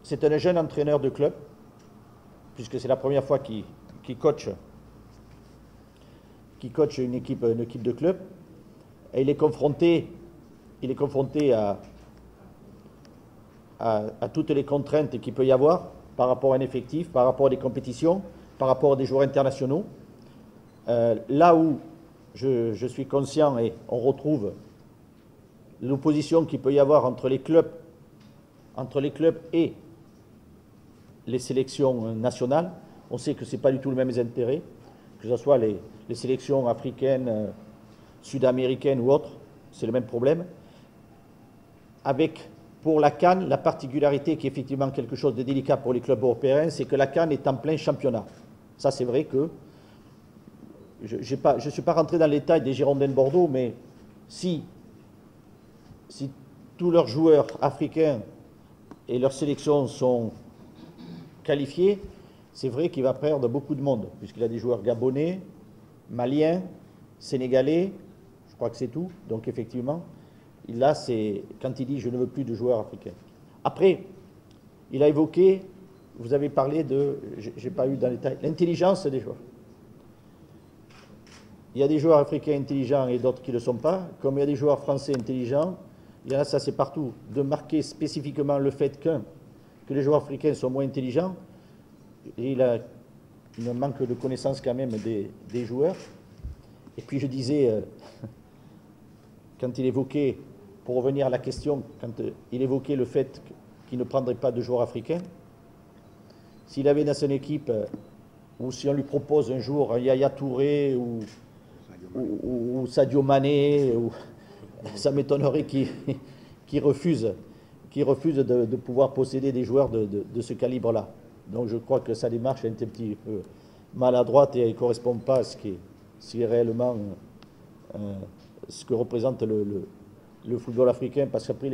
c'est un jeune entraîneur de club, puisque c'est la première fois qu'il coach une équipe de club. Et il est confronté à toutes les contraintes qu'il peut y avoir par rapport à un effectif, par rapport à des compétitions, par rapport à des joueurs internationaux. Là où je suis conscient et on retrouve l'opposition qu'il peut y avoir entre les clubs et les sélections nationales, on sait que ce n'est pas du tout le même intérêt, que ce soit les sélections africaines, sud-américaines ou autres, c'est le même problème. Avec, pour la CAN, la particularité qui est effectivement quelque chose de délicat pour les clubs européens, c'est que la CAN est en plein championnat. Ça, c'est vrai que je ne suis pas rentré dans les détails des Girondins de Bordeaux, mais si tous leurs joueurs africains et leurs sélections sont qualifiés, c'est vrai qu'il va perdre beaucoup de monde, puisqu'il a des joueurs gabonais, maliens, sénégalais, je crois que c'est tout. Donc effectivement, là, c'est quand il dit « je ne veux plus de joueurs africains ». Après, il a évoqué, vous avez parlé de, je n'ai pas eu dans les détails, l'intelligence des joueurs. Il y a des joueurs africains intelligents et d'autres qui ne le sont pas, comme il y a des joueurs français intelligents. Il y en a, ça c'est partout. De marquer spécifiquement le fait que les joueurs africains sont moins intelligents, et il me manque de connaissance quand même des joueurs. Et puis je disais, quand il évoquait, pour revenir à la question, quand il évoquait le fait qu'il ne prendrait pas de joueurs africains, s'il avait dans son équipe, ou si on lui propose un jour un Yaya Touré ou Sadio Mané, ça m'étonnerait qu'il refuse de pouvoir posséder des joueurs de ce calibre-là. Donc je crois que sa démarche est un petit peu maladroite et elle ne correspond pas à ce qui est réellement ce que représente le football africain, parce qu'après